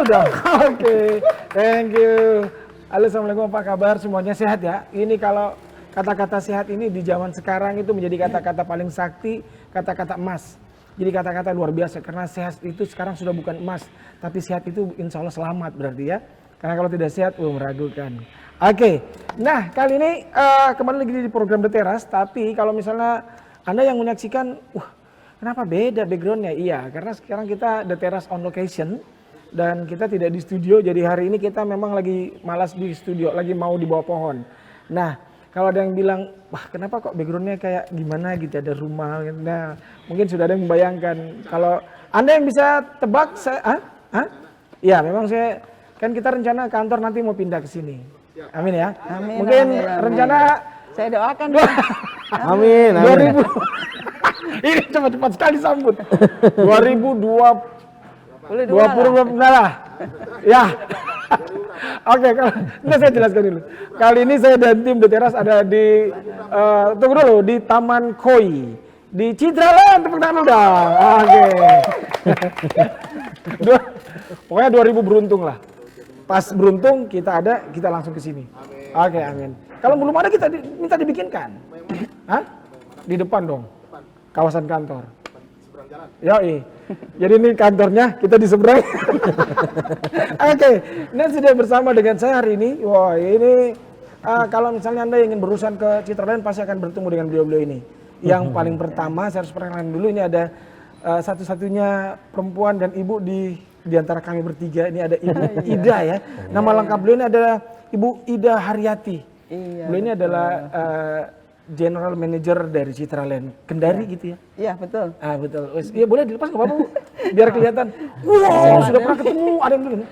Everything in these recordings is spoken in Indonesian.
dong. Oke, thank you. Halo, assalamualaikum, apa kabar? Semuanya sehat ya? Ini kalau kata-kata sehat ini di zaman sekarang itu menjadi kata-kata paling sakti, kata-kata emas. Jadi kata-kata luar biasa karena sehat itu sekarang sudah bukan emas, tapi sehat itu insya Allah selamat berarti ya. Karena kalau tidak sehat, meragukan. Oke, nah kali ini kembali lagi di program The Teras, tapi kalau misalnya Anda yang menyaksikan, kenapa beda backgroundnya? Iya, karena sekarang kita The Teras on location dan kita tidak di studio, jadi hari ini kita memang lagi malas di studio, lagi mau di bawah pohon. Nah, kalau ada yang bilang, wah kenapa kok backgroundnya kayak gimana gitu, ada rumah. Nah, mungkin sudah ada yang membayangkan. Kalau Anda yang bisa tebak, ya memang saya, kan kita rencana kantor nanti mau pindah ke sini. Amin ya. Amin, mungkin amin, amin. rencana saya doakan. Amin, amin. 2000. Ini cepat-cepat sekali sambut. 2020 lah. Ya. Oke, ini saya jelaskan dulu. Kali ini saya dan tim The Teras ada di tunggu dulu di Taman Koi di Citraland, tepuk tangan dong. Oke. Pokoknya 2000 beruntung lah. Pas beruntung kita ada, kita langsung ke sini. Oke, amin. Kalau belum ada kita minta dibikinkan. Hah? Di depan dong. Kawasan kantor. Yoi. Jadi ini kantornya, kita di seberang. Oke, ini sudah bersama dengan saya hari ini. Wah, ini kalau misalnya Anda ingin berurusan ke Citraland pasti akan bertemu dengan beliau-beliau ini. Yang paling pertama saya harus perkenalkan dulu, ini ada satu-satunya perempuan dan ibu di antara kami bertiga. Ini ada Ibu Ida ya. Nama lengkap beliau ini adalah Ibu Ida Haryati. Beliau ini adalah General Manager dari Citraland Kendari gitu ya? Iya betul. Betul. Iya boleh dilepas nggak apa-apa Bu? Biar kelihatan. Wow, sudah pernah ketemu. Ada yang bilang,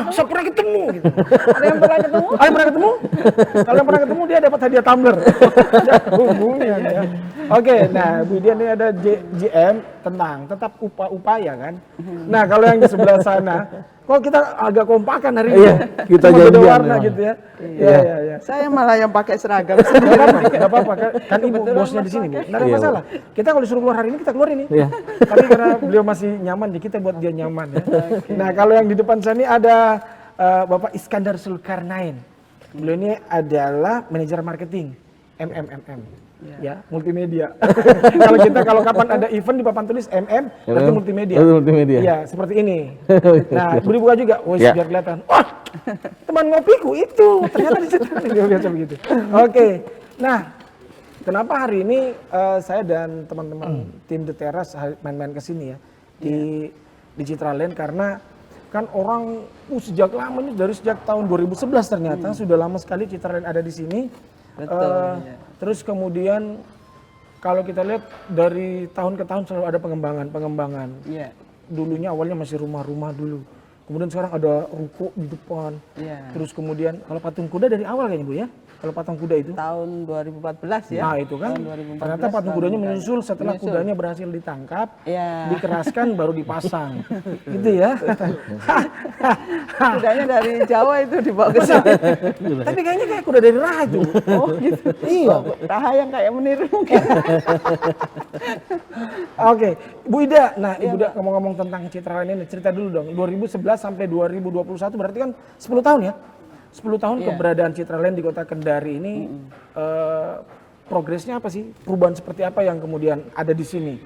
saya pernah ketemu. Gitu. Ada yang pernah ketemu? Ada yang pernah ketemu? Kalau yang pernah ketemu dia dapat hadiah tumbler. Hubungan ya. Oke, nah Bu Dia ini ada GM tenang, tetap upaya kan. Nah kalau yang di sebelah sana, kok kita agak kompakan hari ini? Iya, kita beda janjian warna memang. gitu ya. Iya. Saya malah yang pakai seragam. Gak apa-apa, kan ibu bosnya di sini, Bu. Nggak ada masalah. Kita kalau disuruh keluar hari ini, kita keluar ini. Iya. Tapi karena beliau masih nyaman, jadi kita buat dia nyaman ya. Nah, kalau yang di depan saya ini ada Bapak Iskandar Zulkarnain. Beliau ini adalah manajer marketing MMMM. Ya, multimedia. kalau kapan ada event di papan tulis berarti multimedia. Multimedia. Iya, seperti ini. Nah, beri buka juga, biar kelihatan. Wah, teman ngopiku itu ternyata di situ. Dia biasa begitu. Oke. Nah, kenapa hari ini saya dan teman-teman tim The Teras main-main ke sini ya di Citraland, karena kan orang sejak lama ini, dari sejak tahun 2011 ternyata sudah lama sekali Citraland ada di sini. Betul. Terus kemudian kalau kita lihat dari tahun ke tahun selalu ada pengembangan. Iya. Dulunya awalnya masih rumah-rumah dulu. Kemudian sekarang ada ruko di depan. Iya. Terus kemudian kalau patung kuda dari awal kayaknya Bu ya? Kalau patung kuda itu? Tahun 2014 ya. Nah itu kan, Tahun 2014 ternyata patung kudanya menyusul setelah kudanya berhasil ditangkap, Iya. dikeraskan baru dipasang. Gitu ya. Kudanya dari Jawa itu dibawa ke sini. Tapi kayaknya kayak kuda dari Raha itu. Oh gitu. Iya. Raha yang kayak meniru mungkin. Oke, Bu Ida. Nah, Ibu Ida ngomong-ngomong tentang Citraland ini, cerita dulu dong. 2011 sampai 2021 berarti kan 10 tahun ya? 10 tahun keberadaan Citraland di Kota Kendari ini, progresnya apa sih? Perubahan seperti apa yang kemudian ada di sini?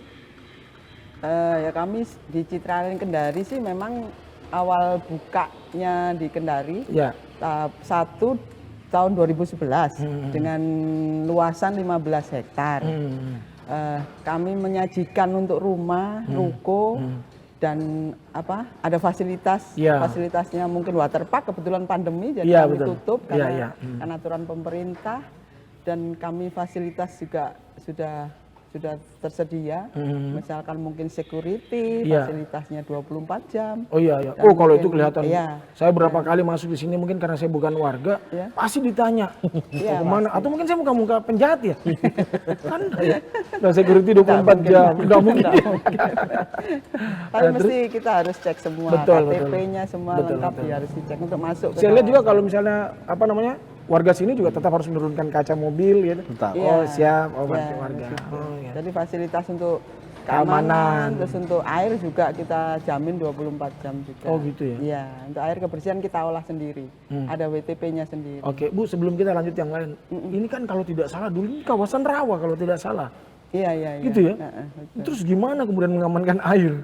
Ya kami di Citraland Kendari sih memang awal bukanya di Kendari. Ya. Satu tahun 2011 dengan luasan 15 hektar. Kami menyajikan untuk rumah, ruko, dan ada fasilitas, fasilitasnya mungkin waterpark, kebetulan pandemi jadi kami tutup karena aturan pemerintah, dan kami fasilitas juga sudah tersedia, misalkan mungkin security, fasilitasnya 24 jam. Oh iya. Oh kalau itu kelihatan. Saya berapa kali masuk di sini, mungkin karena saya bukan warga, pasti ditanya kemana. Atau mungkin saya muka-muka penjahat ya. Kan dan security 24 jam. Nggak mungkin. Tapi mesti kita harus cek semua, KTP-nya semua lengkap, harus dicek untuk masuk. Saya lihat juga kalau misalnya warga sini juga tetap harus menurunkan kaca mobil gitu. Tetap. Oh siap, bantu warga. Jadi fasilitas untuk keamanan, terus untuk air juga kita jamin 24 jam juga. Oh gitu ya? Iya, untuk air kebersihan kita olah sendiri. Ada WTP-nya sendiri. Oke, Bu, sebelum kita lanjut yang lain, ini kan kalau tidak salah dulu ini kawasan rawa kalau tidak salah. Iya, iya, iya. Gitu ya? Betul. Terus gimana kemudian mengamankan air?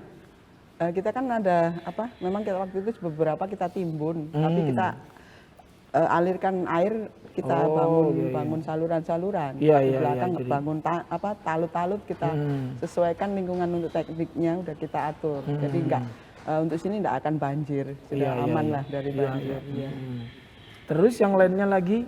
Kita kan ada apa? Memang kita waktu itu beberapa kita timbun, tapi kita alirkan air, kita bangun saluran-saluran. Iya, Di iya, belakang iya, jadi- bangun talut-talut kita sesuaikan lingkungan untuk tekniknya udah kita atur. Jadi enggak untuk sini enggak akan banjir, sudah Iya, iya, aman iya. lah dari banjir. Iya. Terus yang lainnya lagi,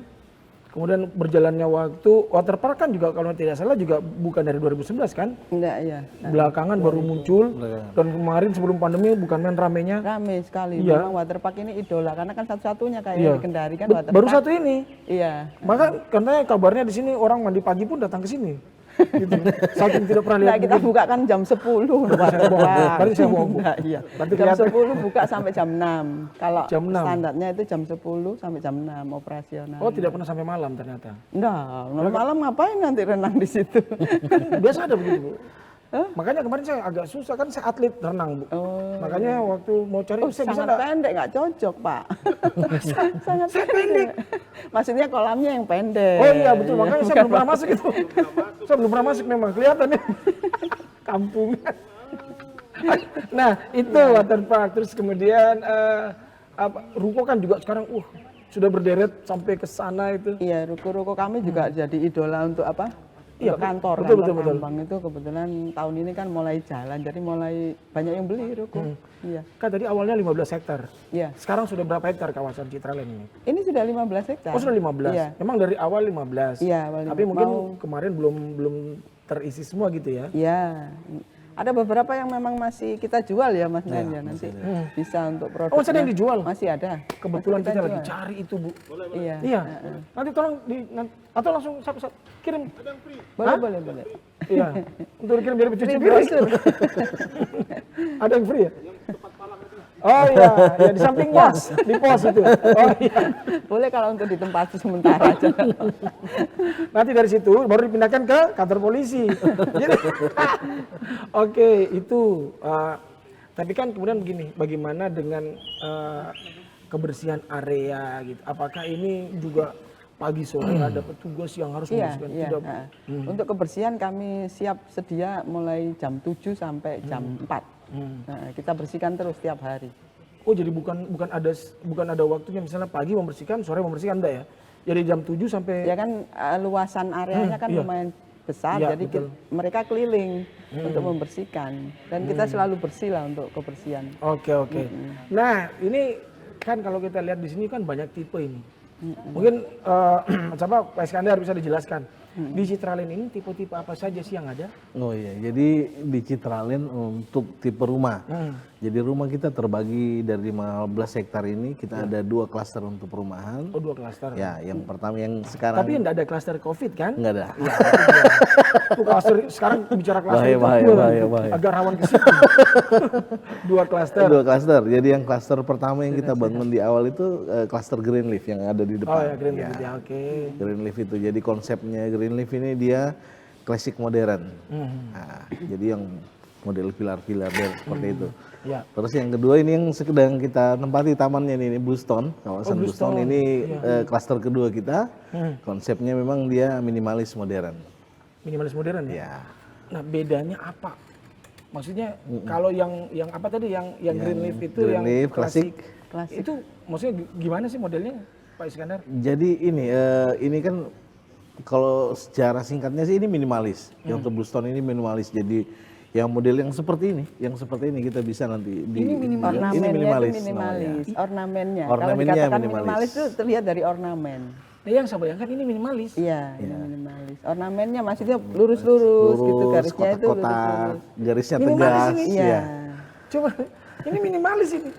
kemudian berjalannya waktu, waterpark kan juga kalau tidak salah juga bukan dari 2011 kan? Enggak, iya. Belakangan baru muncul, dan kemarin sebelum pandemi bukan main ramenya. Rame sekali. Iya. Memang waterpark ini idola karena kan satu-satunya kayak Iya. di Kendari kan waterpark. Baru satu ini. Iya. Maka katanya kabarnya di sini orang mandi pagi pun datang ke sini. Gitu. Saking tidak pernah lihat. Nah, kita buka kan jam 10 waterpark. Berarti saya bohong, Bu. Nah, iya. Berarti Jam kelihatan. 10 buka sampai jam 6. Kalau Jam 6. standarnya itu jam 10 sampai jam 6 operasional. Oh, tidak pernah sampai malam ternyata. Enggak, malam ngapain nanti renang di situ? Biasa ada begitu, Bu. Makanya kemarin saya agak susah kan saya atlet renang, Bu. Makanya waktu mau cari saya bisa Sangat nggak? pendek, nggak cocok, Pak. Sangat pendek. Maksudnya kolamnya yang pendek. Oh iya betul, makanya saya belum pernah masuk itu. Saya belum pernah masuk memang, kelihatan ya. Kampung. Nah, itu waterpark. Terus kemudian ruko kan juga sekarang sudah berderet sampai ke sana itu. Iya, ruko-ruko kami juga jadi idola untuk apa? Iya, Untuk kantor, betul, kantor betul, betul. tambang itu kebetulan tahun ini kan mulai jalan, jadi mulai banyak yang beli ruko. Iya, Kan tadi awalnya 15 hektar. iya. Sekarang sudah berapa hektar kawasan Citraland ini? Ini sudah 15 hektar. Oh, sudah 15. Iya. Memang dari awal 15. Iya, awal Tapi 15. mungkin kemarin belum terisi semua gitu ya. Iya. Ada beberapa yang memang masih kita jual ya Mas Nen ya nanti bisa untuk produk. Oh, masih ada yang dijual? Masih ada. Kebetulan Masih kita lagi jual. cari itu, Bu. Iya. Iya. Nanti tolong atau langsung satu kirim. Boleh, boleh, boleh. Iya. Untuk dikirim biar dicuci Free biar. brochure. Ada yang free ya? Oh iya, ya di samping pos, di pos itu. Oh iya. Boleh kalau untuk di tempat sementara aja. Nanti dari situ baru dipindahkan ke kantor polisi. Gitu. Oke, itu. Tapi kan kemudian begini, bagaimana dengan kebersihan area gitu? Apakah ini juga pagi sore ada petugas yang harus Iya, membersihkan? iya. Tidak. Untuk kebersihan kami siap sedia mulai jam 7 sampai jam 4. Nah, kita bersihkan terus setiap hari. Oh, jadi bukan ada waktunya misalnya pagi membersihkan, sore membersihkan enggak ya? Jadi jam 7 sampai Ya kan luasan areanya kan iya. lumayan besar, Iya, jadi betul. mereka keliling untuk membersihkan. Dan kita selalu bersih lah untuk kebersihan. Oke. Nah, ini kan kalau kita lihat di sini kan banyak tipe ini. Mungkin coba Pak Iskandar bisa dijelaskan. Di Citraland ini tipe-tipe apa saja sih yang ada? Oh iya, jadi di Citraland untuk tipe rumah. Jadi rumah kita terbagi dari 15 hektar ini, kita ada 2 klaster untuk perumahan. Oh, 2 klaster. Ya, yang pertama yang sekarang Tapi enggak ada klaster Covid kan? enggak ada. Itu klaster sekarang bicara klaster itu Bahaya. agak rawan ke situ. 2 klaster. 2 klaster. Jadi yang klaster pertama yang kita bangun di awal itu klaster Greenleaf yang ada di depan. Oh ya, Green Leaf ya, oke. Greenleaf itu jadi konsepnya Greenleaf ini dia klasik modern. Nah, jadi yang model pilar-pilar seperti itu. Ya. Terus yang kedua ini yang sedang kita tempati tamannya ini Bluestone, kawasan Bluestone ini klaster kedua kita. Konsepnya memang dia minimalis modern. Minimalis modern ya. Ya. Nah, bedanya apa? Maksudnya kalau yang apa tadi yang Green Leaf itu yang Greenleaf, klasik. Klasik. Itu maksudnya gimana sih modelnya, Pak Iskandar? Jadi ini kan kalau secara singkatnya sih ini minimalis. Yang untuk Bluestone ini minimalis. Jadi yang model yang seperti ini kita bisa nanti Ini minimalis. Ini minimalis. Itu minimalis. Ornamennya. Ornamennya Kalau dikatakan minimalis. minimalis itu terlihat dari ornamen. Nah, yang saya bayangkan ini minimalis. Iya, ini minimalis. Ornamennya maksudnya lurus-lurus gitu, garisnya itu kotak-kotak, lurus-lurus. garisnya Minimalis tegas. ini. Iya. Ya. Coba, ini minimalis ini.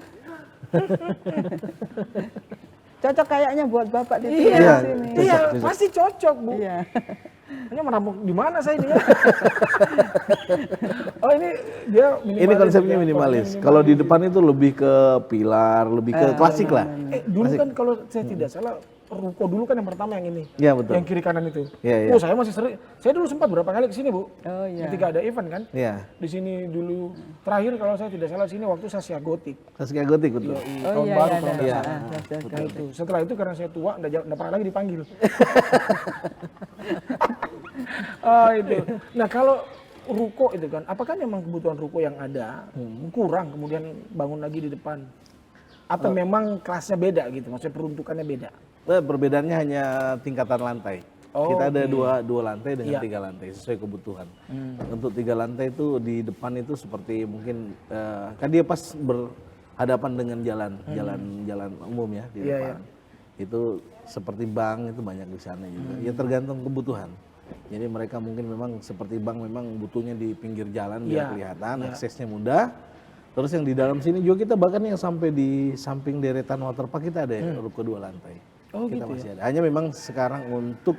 Cocok kayaknya buat Bapak di Iya, sini. Iya, cocok. pasti cocok, Bu. Iya. Hanya merampok di mana saya ini ya? Oh, ini dia Ini konsepnya minimalis. Kalau di depan itu lebih ke pilar, lebih ke klasik lah. Dulu kan kalau saya tidak salah ruko dulu kan yang pertama yang ini. Iya betul. Yang kiri kanan itu. Iya, iya. Oh, saya masih sering. Saya dulu sempat berapa kali ke sini, Bu. Oh iya. Ketika ada event kan. Iya. Di sini dulu terakhir kalau saya tidak salah sini waktu Saskia Gotik. Saskia Gotik betul. Oh Tahun iya, baru iya, kalau ada. nggak Iya. salah. Nah, itu. Setelah itu karena saya tua nggak pernah lagi dipanggil. Oh itu. Nah kalau ruko itu kan, apakah memang kebutuhan ruko yang ada kurang kemudian bangun lagi di depan? Atau memang kelasnya beda gitu, maksudnya peruntukannya beda? Perbedaannya hanya tingkatan lantai. Oh, Kita ada dua lantai dengan Iya. 3 lantai sesuai kebutuhan. Untuk 3 lantai itu di depan itu seperti mungkin kan dia pas berhadapan dengan jalan umum ya di Iya, depan. Itu seperti bank itu banyak di sana juga. Ya tergantung kebutuhan. Jadi mereka mungkin memang seperti bank memang butuhnya di pinggir jalan biar Iya, kelihatan, aksesnya mudah. Terus yang di dalam sini juga kita bahkan yang sampai di samping deretan waterpark kita ada ruko 2 lantai. Oh, Kita gitu masih ada. Hanya memang sekarang untuk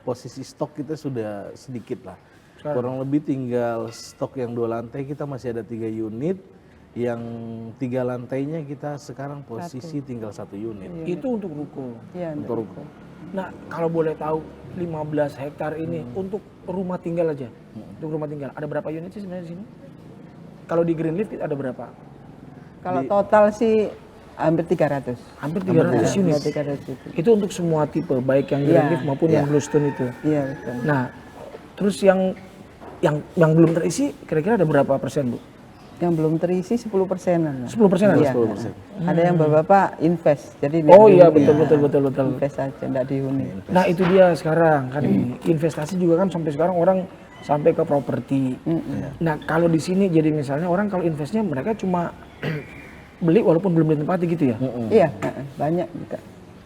posisi stok kita sudah sedikit lah. Kurang lebih tinggal stok yang 2 lantai kita masih ada 3 unit. Yang 3 lantainya kita sekarang posisi tinggal 1 unit. Itu untuk ruko. Iya, Untuk ruko. Nah kalau boleh tahu 15 hektar ini untuk rumah tinggal aja. Untuk rumah tinggal ada berapa unit sih sebenarnya di sini? Kalau di Greenleaf ada berapa? Kalau total sih hampir 300. Hampir 300 unit. 300 itu. Itu untuk semua tipe, baik yang Greenleaf maupun yang Bluestone itu. Iya betul. Nah, terus yang belum terisi kira-kira ada berapa persen, Bu? Yang belum terisi 10%-an. 10% ada? Iya. 10%. Ada yang bapak invest, jadi Oh iya, dihuni. betul. Invest aja, enggak dihuni. Nah, itu dia sekarang kan ini. Investasi juga kan sampai sekarang orang sampai ke properti. Nah, kalau di sini jadi misalnya orang kalau investnya mereka cuma beli walaupun belum ditempati gitu ya? Iya, banyak juga.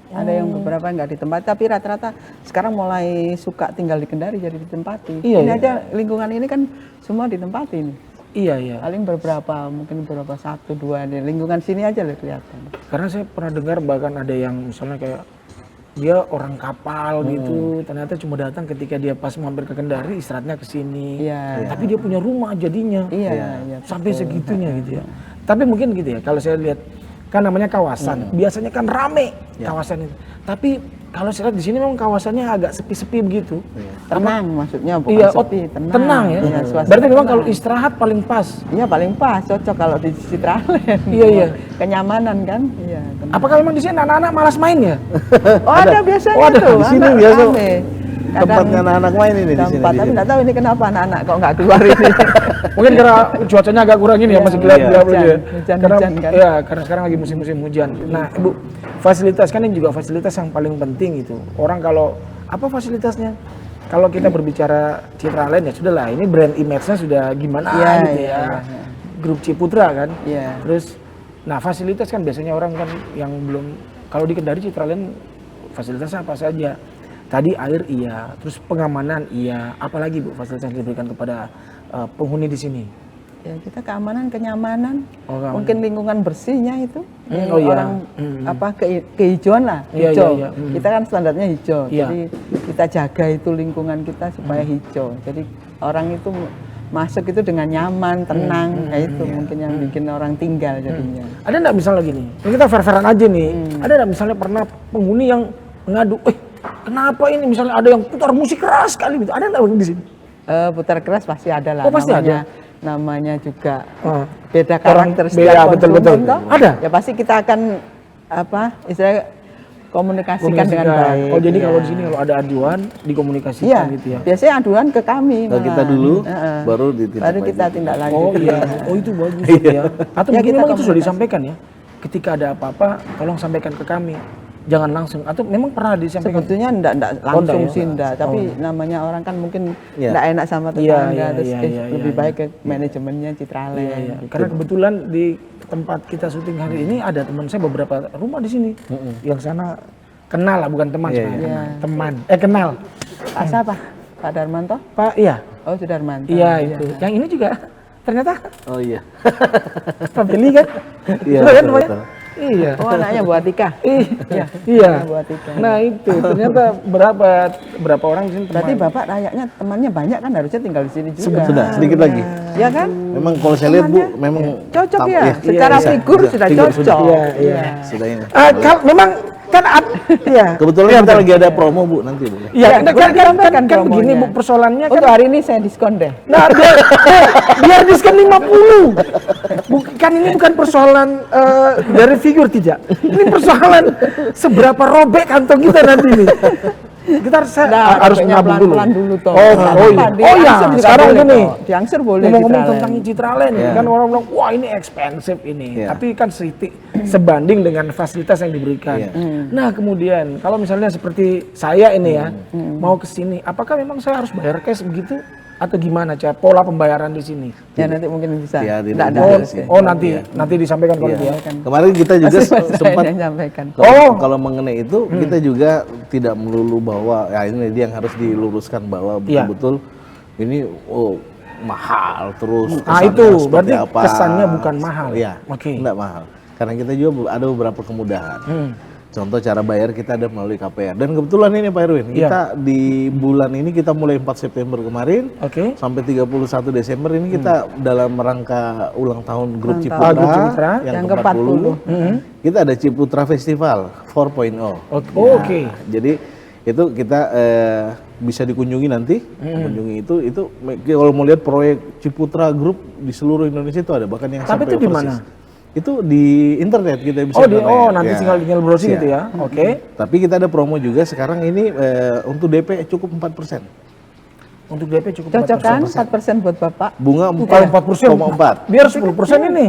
Ada yang beberapa nggak ditempati, tapi rata-rata sekarang mulai suka tinggal di Kendari jadi ditempati. Iya, Ini iya. aja lingkungan ini kan semua ditempati nih. Iya. Paling mungkin beberapa 1-2 di lingkungan sini aja lah kelihatan. Karena saya pernah dengar bahkan ada yang misalnya kayak dia orang kapal gitu, ternyata cuma datang ketika dia pas mampir ke Kendari istirahatnya ke sini. Iya. Tapi dia punya rumah jadinya. Iya. Sampai segitunya gitu ya. Tapi mungkin gitu ya, kalau saya lihat kan namanya kawasan, biasanya kan rame kawasan itu. Tapi kalau saya lihat di sini memang kawasannya agak sepi-sepi begitu. Tenang maksudnya, bukan Iya, sepi, tenang. tenang ya. Iya, suasana Berarti memang tenang. kalau istirahat paling pas. Iya paling pas, cocok kalau di Citraland. Iya. Kenyamanan kan? Iya. tenang. Apakah memang di sini anak-anak malas main ya? Oh ada biasanya Oh, ada. tuh. Di sini anak biasa rame. tempatnya anak-anak main ini di sini. Tempat, tapi nggak tahu ini kenapa anak-anak kok nggak keluar ini. Mungkin karena cuacanya agak kurang ini ya, masih gelap-gelap hujan, aja. hujan Karena kan? ya, karena sekarang lagi musim-musim hujan. Nah, Ibu, fasilitas kan ini juga fasilitas yang paling penting itu. Orang kalau apa fasilitasnya? Kalau kita berbicara Citraland ya sudahlah, ini brand image-nya sudah gimana Iya, gitu iya, ya. iya. Grup Ciputra kan. Iya. Terus nah, fasilitas kan biasanya orang kan yang belum kalau di Kendari Citraland fasilitasnya apa saja? Tadi air iya, terus pengamanan iya, apalagi Bu fasilitas yang diberikan kepada penghuni di sini? Ya kita keamanan, kenyamanan, Oh, keamanan. mungkin lingkungan bersihnya itu. Oh iya. Orang apa kehijauan lah, Iya, hijau. iya, iya. Kita kan standarnya hijau, Iya. jadi kita jaga itu lingkungan kita supaya hijau. Jadi orang itu masuk itu dengan nyaman, tenang, kayak itu mungkin yang bikin orang tinggal jadinya. Ada nggak misalnya gini, ini kita fair-fairan aja nih, ada nggak misalnya pernah penghuni yang mengadu, kenapa ini misalnya ada yang putar musik keras sekali gitu, ada nggak di sini? Putar keras pasti ada lah. Oh, pasti namanya juga Oh. beda Orang karakter beda, setiap betul-betul. konsumen, toh. Ada? Ya pasti kita akan istilahnya komunikasikan dengan baik. Oh jadi ya. kalau di sini kalau ada aduan dikomunikasikan Iya, gitu ya? biasanya aduan ke kami. Ke kita malah. dulu, Heeh. baru ditindak Baru kita lanjut. tindak lanjut. Oh iya, oh itu bagus gitu ya. Atau Ya, mungkin kita memang itu sudah komunikasi. disampaikan ya, ketika ada apa-apa tolong sampaikan ke kami, jangan langsung. Atau memang pernah disampaikan? Sebetulnya enggak langsung ya? sih enggak, tapi namanya orang kan mungkin Iya. enggak enak sama Iya, tetangga, iya, terus iya, lebih iya, baik ke manajemennya Citraland. Iya, iya. gitu. Karena kebetulan di tempat kita syuting hari ini ada teman saya beberapa rumah di sini. Yang sana kenal lah, bukan teman sebenarnya. iya. Teman. Kenal. Pak siapa? Pak Darmanto? Pak, iya. Oh, Sudarmanto. Iya itu. Yang ini juga ternyata Oh iya. Pak Billy kan? Iya, Betul kan betul, namanya? betul. Iya. Oh, anaknya Bu Atika. Iya. Bu Atika. Nah itu ternyata berapa orang di sini Berarti teman. Bapak rayaknya temannya banyak kan, harusnya tinggal di sini juga. Sudah sedikit lagi. Ya kan? Memang kalau saya lihat Bu, memang Cocok ya. iya, Secara bisa, figur bisa. sudah Figur cocok. Iya. Sudah ini. Memang kan iya. Kebetulan kita lagi ada promo Bu nanti Bu. Iya, Ya, kan promonya. begini Bu persoalannya kan. Untuk hari ini saya diskon deh. Nah, biar diskon 50. Bukan ini bukan persoalan dari figur tidak. Ini persoalan seberapa robek kantong kita nanti nih. Kita harus nabung dulu. Pelan-pelan dulu toh. Oh iya. Oh iya, sekarang gini. Diangsur boleh Ngomong-ngomong Citraland. tentang Citraland ya, kan orang bilang wah ini expensive ini. Iya. Tapi kan sebanding dengan fasilitas yang diberikan. Iya. Nah, kemudian kalau misalnya seperti saya ini ya, mau ke sini, apakah memang saya harus bayar cash begitu atau gimana cara pola pembayaran di sini? Ya nanti mungkin bisa. Ya, Nggak ada. Nanti disampaikan kalau dia. Kemarin kita juga Pasti sempat saya menyampaikan. kalau mengenai itu kita juga tidak melulu bahwa ya ini dia yang harus diluruskan bahwa Iya. betul-betul ini mahal terus. Ah kesannya itu seperti berarti apa. kesannya bukan mahal. Iya. Oke. Enggak mahal. Karena kita juga ada beberapa kemudahan. Contoh cara bayar kita ada melalui KPR. Dan kebetulan ini Pak Erwin, Iya. kita di bulan ini kita mulai 4 September kemarin Oke. sampai 31 Desember ini kita dalam rangka ulang tahun Grup Ciputra, Grup Ciputra yang ke-40. ke-40. Kita ada Ciputra Festival 4.0. Oke. Jadi itu kita bisa dikunjungi nanti. Kunjungi itu kalau mau lihat proyek Ciputra Group di seluruh Indonesia itu ada, bahkan yang Tapi sampai itu di overseas. mana? Itu di internet kita bisa Nanti tinggal browsing Iya. gitu ya. Oke. Tapi kita ada promo juga sekarang ini untuk DP cukup 4%. Untuk DP cukup Cocok 4%. kan 4% buat Bapak? Bunga Kalau 4%, 4,4. biar 10% ini.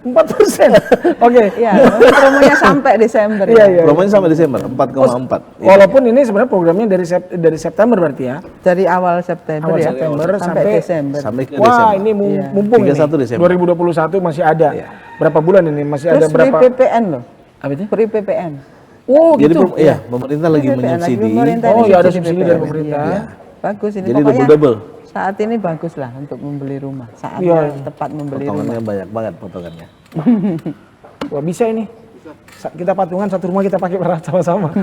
4%. Oke. Iya, promonya sampai Desember. Iya, ya. iya. Promonya sampai Desember 4,4. Iya. Walaupun ini sebenarnya programnya dari September berarti ya. Dari awal September Awal ya, September sampai sampai Desember. Sampai ke Wah, Desember. ini Iya. mumpung 31 ini. Desember. 2021 masih ada. Berapa bulan ini? Masih ada Terus free berapa? PPN loh. Apa itu? Free PPN. Oh, Jadi gitu. iya, pemerintah lagi PPN lagi menyubsidi. pemerintah Oh, ini ya ada subsidi subsidi PPN. dari pemerintah. Iya. Bagus ini Jadi pokoknya double-double. saat ini bagus lah untuk membeli rumah. Saatnya Iya. tepat membeli rumah. Potongannya banyak banget potongannya. Wah, bisa ini. Kita patungan satu rumah kita pakai sama-sama.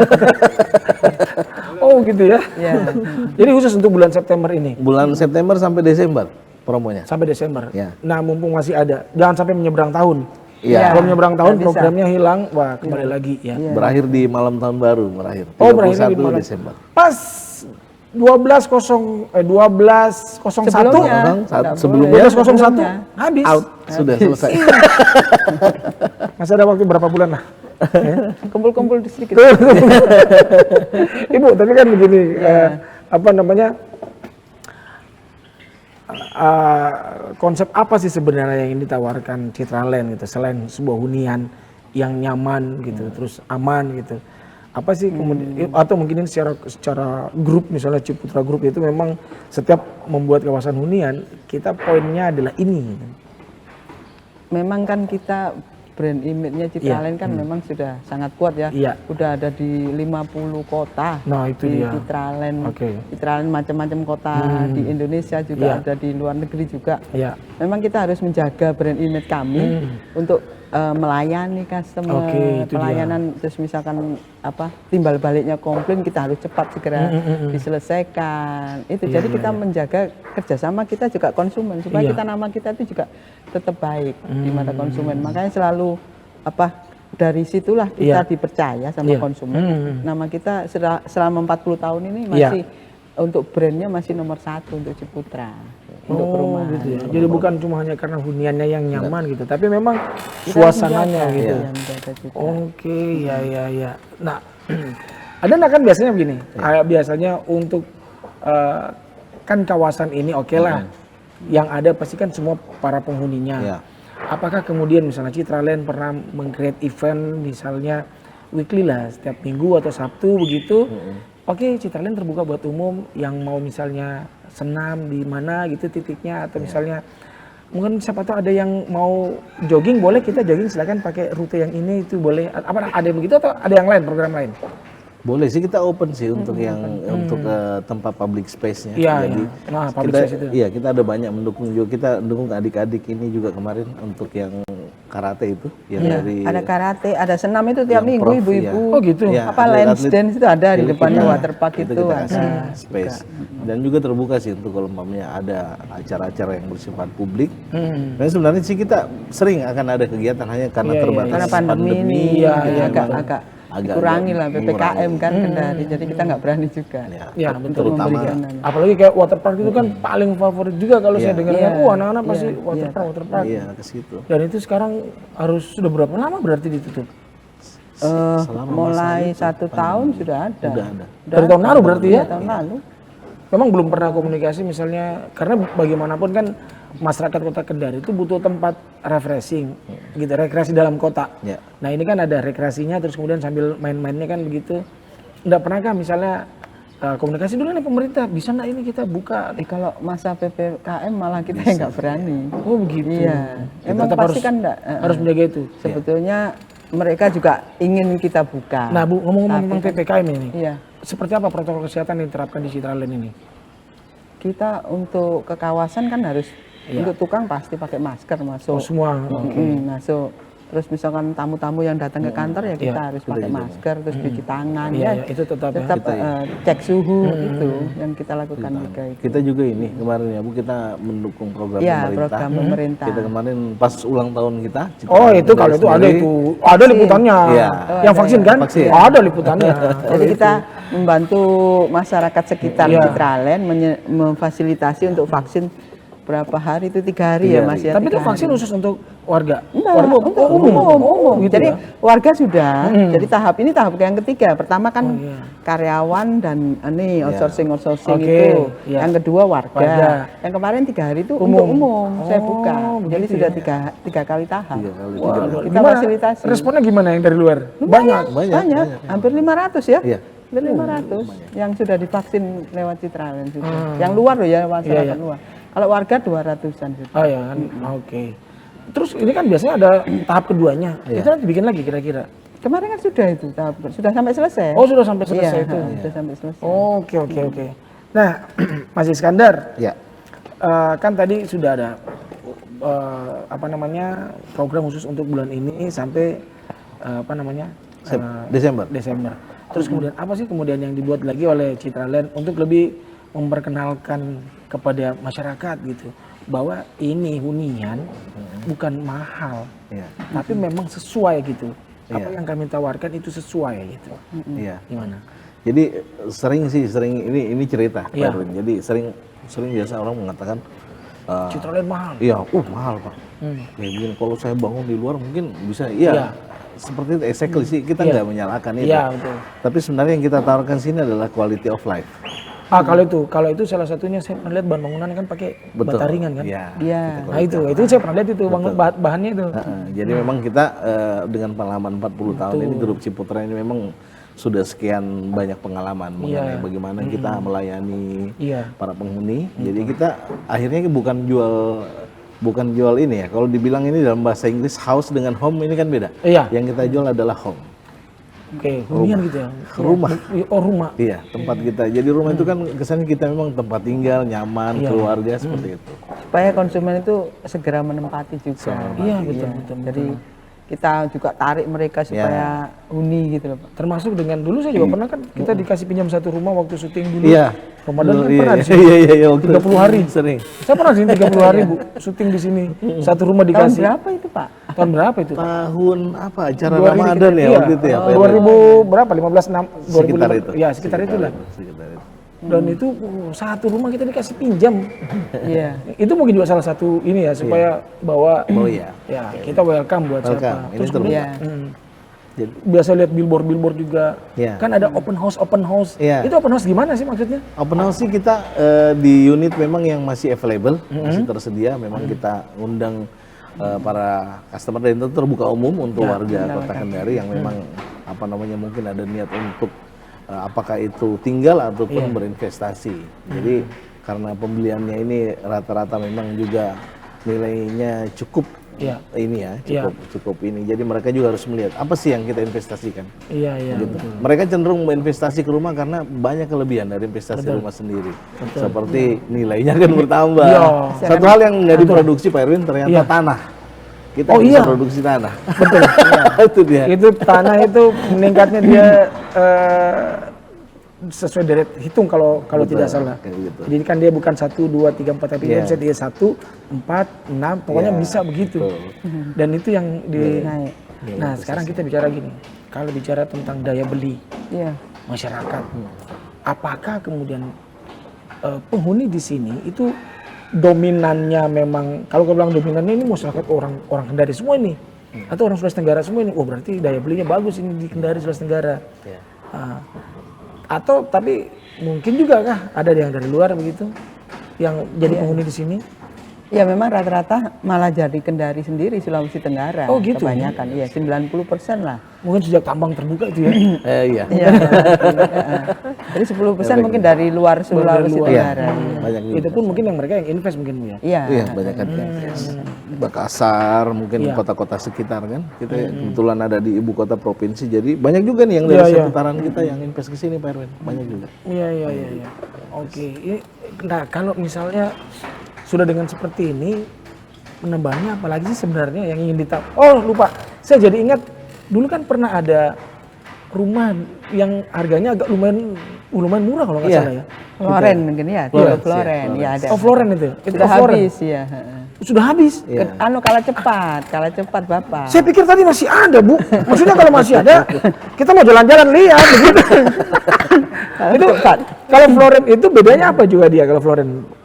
Oh, gitu ya. Iya. Jadi khusus untuk bulan September ini. Bulan September sampai Desember promonya. Sampai Desember. Ya. Nah, mumpung masih ada. Jangan sampai menyeberang tahun. Iya. Kalau menyeberang tahun nggak bisa. programnya hilang, wah kembali lagi ya. Berakhir di malam tahun baru, berakhir. Oh, berakhirnya di 31 malam. Desember. Pas 12.01 Sebelumnya. Orang saat Nggak sebelumnya boleh. 12.01 Sebelumnya. habis. out sudah selesai. Masih ada waktu berapa bulan lah. Kumpul-kumpul di sedikit. Ibu, tapi kan begini, apa namanya, konsep apa sih sebenarnya yang ditawarkan Citraland gitu, selain sebuah hunian yang nyaman gitu, terus aman gitu. Apa sih kemudian, atau mungkin ini secara grup, misalnya Ciputra Group itu memang setiap membuat kawasan hunian, kita poinnya adalah ini. Gitu. Memang kan kita brand image-nya Citraland kan memang sudah sangat kuat ya. Iya. Udah ada di 50 kota. Nah, itu di dia. Citraland. Oke. Citraland macam-macam kota di Indonesia juga Iya. ada, di luar negeri juga. Ya. Memang kita harus menjaga brand image kami untuk melayani customer, Oke, itu dia. pelayanan terus misalkan apa timbal baliknya komplain kita harus cepat segera diselesaikan. Itu jadi kita menjaga kerjasama kita juga konsumen supaya Iya. kita nama kita itu juga tetap baik di mata konsumen. Makanya selalu apa dari situlah kita Iya. dipercaya sama Iya. konsumen. Nama kita selama 40 tahun ini Iya. masih untuk brandnya masih nomor 1 untuk Ciputra. Untuk perumahan. Gitu ya. Jadi bukan cuma hanya karena huniannya yang nyaman gitu, tapi memang suasananya gitu. Iya, menjaga juga. Oke, ya. Nah, ada nggak kan biasanya begini, kayak biasanya untuk kan kawasan ini oke lah, yang ada pasti kan semua para penghuninya. Iya. Apakah kemudian misalnya Citraland pernah meng-create event misalnya weekly lah, setiap minggu atau Sabtu begitu? Oke, Citraland terbuka buat umum yang mau misalnya senam di mana gitu titiknya, atau misalnya mungkin siapa tahu ada yang mau jogging, boleh kita jogging silakan pakai rute yang ini, itu boleh. Apa ada yang begitu atau ada yang lain, program lain? Boleh sih, kita open sih untuk untuk tempat public space-nya. Iya, Jadi iya. Nah, public kita, space itu. iya, kita ada banyak mendukung juga. Kita mendukung adik-adik ini juga kemarin untuk yang karate itu, yang Iya, dari ada karate, ada senam itu tiap yang minggu prof, ibu-ibu. Oh gitu. Iya, Apa lens atlet-atlet dance itu ada di Jadi depannya kita- waterpark itu kita ada. kasih space. Dan juga terbuka sih untuk kalau umpamanya ada acara-acara yang bersifat publik. Dan sebenarnya sih kita sering akan ada kegiatan hanya karena Iya, iya, terbatas Karena pandemi ini Iya, jadi iya, agak dikurangi lah PPKM kan Kendari, jadi kita nggak berani juga. Ya, Ya, betul. terutama memberikan Apalagi kayak waterpark itu kan paling favorit juga kalau saya dengar. Iya, Wah, anak-anak pasti iya, waterpark. iya ke situ. Dan itu sekarang harus sudah berapa lama berarti ditutup? Selama Mulai 1 tahun sudah ada. Udah ada. Dari tahun lalu berarti ya? Iya, tahun lalu. Memang belum pernah komunikasi misalnya, karena bagaimanapun kan masyarakat Kota Kendari itu butuh tempat refreshing, gitu, rekreasi dalam kota. Ya. Nah ini kan ada rekreasinya, terus kemudian sambil main-mainnya kan begitu. Nggak pernahkah misalnya komunikasi dulu nih pemerintah, bisa nggak ini kita buka? Kalau masa PPKM malah kita yang nggak berani. Oh begitu. Iya, Kita emang tetap pasti harus, kan enggak. harus menjaga itu. Sebetulnya mereka juga ingin kita buka. Nah Bu, ngomong-ngomong tentang PPKM ini, Iya, seperti apa protokol kesehatan yang diterapkan di Citraland ini? kita untuk ke kawasan kan harus untuk tukang pasti pakai masker masuk. Oh semua. Masuk. Terus misalkan tamu-tamu yang datang ke kantor ya kita harus pakai masker, terus cuci tangan Iya, ya. iya, itu tetap ya. Tetap cek suhu itu yang kita lakukan juga itu. Kita juga ini kemarin ya Bu, kita mendukung program Iya, pemerintah. program pemerintah. Kita kemarin pas ulang tahun kita. Oh itu kalau itu ada itu, ada liputannya. Iya. Yang vaksin kan? Vaksin. Ada liputannya. Jadi kita membantu masyarakat sekitar Iya. Citraland memfasilitasi untuk vaksin berapa hari itu 3 hari ya Mas ya. Tapi itu 3 vaksin hari. khusus untuk warga. Enggak, Warga untuk umum. gitu Jadi ya? warga sudah. Jadi tahap ini tahap yang ketiga. Pertama kan iya. karyawan dan ini outsourcing Oke, itu. iya. Yang kedua warga. Warga. Yang kemarin 3 hari itu untuk umum. Saya buka. Jadi begitu sudah ya. tiga kali tahap. Wah, Kita gimana? fasilitasi. Responnya gimana yang dari luar? Banyak. Banyak. Hampir 500 ya. Iya. Hampir 500 yang sudah divaksin lewat Citraland juga. Yang luar loh ya masyarakat luar. Kalau warga 200-an sudah. Oh ya kan, oke. Terus ini kan biasanya ada tahap keduanya. Itu nanti bikin lagi kira-kira. Kemarin kan sudah itu tahap, sudah sampai selesai. Oh sudah sampai selesai Iya, itu. sudah sampai selesai. Oke. Nah, Mas Iskandar, Ya. kan tadi sudah ada apa namanya program khusus untuk bulan ini sampai apa namanya Desember. Desember. Terus kemudian apa sih kemudian yang dibuat lagi oleh Citraland untuk lebih memperkenalkan kepada masyarakat gitu bahwa ini hunian bukan mahal, Iya. tapi memang sesuai gitu. Apa Iya. yang kami tawarkan itu sesuai gitu. Iya. Gimana? Jadi sering ini cerita Pak Iya. Erwin. Jadi sering biasa orang mengatakan Citraland mahal. iya, mahal Pak. Kayak gini kalau saya bangun di luar mungkin bisa iya. Seperti itu exactly sih, kita nggak menyalahkan itu. Iya betul. Tapi sebenarnya yang kita tawarkan sini adalah quality of life. Kalau itu salah satunya saya pernah lihat bahan bangunan kan pakai bata ringan kan. Iya. Iya. Nah itu saya pernah lihat itu bahannya itu. Jadi memang kita dengan pengalaman 40 tahun ini Grup Ciputra ini memang sudah sekian banyak pengalaman mengenai bagaimana kita melayani Iya. para penghuni. Jadi kita akhirnya bukan jual ini ya. Kalau dibilang ini dalam bahasa Inggris house dengan home ini kan beda. Iya. Yang kita jual adalah home. Oke, hunian gitu ya. Rumah. Oh rumah. Iya, tempat kita. Jadi rumah itu kan kesannya kita memang tempat tinggal, nyaman, keluarga seperti itu. Supaya konsumen itu segera menempati juga. Iya betul. Jadi kita juga tarik mereka supaya huni gitu loh Pak. Termasuk dengan dulu saya juga pernah kan kita dikasih pinjam satu rumah waktu syuting dulu. Iya. Ramadan kan Iya, pernah di iya, sini. iya, waktu 30 hari. Sering. Saya pernah di sini 30 hari Bu, syuting di sini. Satu rumah Tahun dikasih. berapa itu Pak? Tahun berapa itu? Tahun apa? Acara 2000 Ramadan ya iya. waktu itu ya, Pak? 2000 berapa? 15 6 Sekitar 2005. itu. Ya, sekitar itulah. Sekitar itu. Dan itu satu rumah kita dikasih pinjam. Iya. Itu mungkin juga salah satu ini ya supaya bahwa Oh iya. ya kita welcome buat Welcome. siapa. Ini Terus terbuka. kemudian, Iya. Jadi, biasa lihat billboard juga. Iya. Kan ada open house. Iya. Itu open house gimana sih maksudnya? open house sih kita di unit memang yang masih available, masih tersedia. Memang kita undang para customer dan itu terbuka umum untuk warga Kota Kendari yang memang apa namanya mungkin ada niat untuk apakah itu tinggal ataupun berinvestasi. Jadi karena pembeliannya ini rata-rata memang juga nilainya cukup Iya. ini ya, cukup ini. Jadi mereka juga harus melihat apa sih yang kita investasikan. Iya, iya. Gitu. Mereka cenderung berinvestasi ke rumah karena banyak kelebihan dari investasi rumah sendiri. Seperti nilainya kan bertambah. Iya. Satu hal yang nggak diproduksi Pak Erwin ternyata tanah. Kita bisa produksi tanah. Betul. Itu dia. Itu tanah itu meningkatnya dia sesuai deret hitung kalau tidak salah. Gitu. Jadi kan dia bukan 1, 2, 3, 4 tapi dia bisa dia 1, 4, 6 pokoknya bisa begitu. Betul. Dan itu yang di Naik. Nah, sekarang kita bicara gini. Kalau bicara tentang daya beli masyarakat, apakah kemudian penghuni di sini itu dominannya memang, kalau bilang dominannya ini masyarakat orang Kendari semua ini atau orang Sulawesi Tenggara semua ini, oh berarti daya belinya bagus ini di Kendari Sulawesi Tenggara. Atau tapi mungkin juga kah ada yang dari luar begitu yang jadi penghuni di sini? Ya memang rata-rata malah jadi Kendari sendiri Sulawesi Tenggara. Oh gitu. Kebanyakan, iya 90% lah. Mungkin sejak tambang terbuka itu ya. Iya. Iya. Jadi 10% mungkin dari luar Sulawesi Tenggara. Banyak juga. Itu pun mungkin yang mereka yang invest mungkin ya. Iya. Iya, banyak kan. Makassar, mungkin kota-kota sekitar kan. Kita kebetulan ada di ibu kota provinsi, jadi banyak juga nih yang dari seputaran kita yang invest ke sini Pak Erwin. Banyak juga. Iya. Oke. Nah, kalau misalnya sudah dengan seperti ini, menambahnya apalagi sih sebenarnya yang ingin ditahu? Oh lupa, saya jadi ingat dulu kan pernah ada rumah yang harganya agak lumayan murah kalau nggak salah ya. Floren mungkin ya, Floren. Ya ada. Oh Floren itu. Sudah habis ya. Sudah habis. Kalah cepat Bapak. Saya pikir tadi masih ada Bu. Maksudnya kalau masih ada, kita mau jalan-jalan lihat begitu. Itu kalau Floren itu bedanya apa juga dia kalau Floren?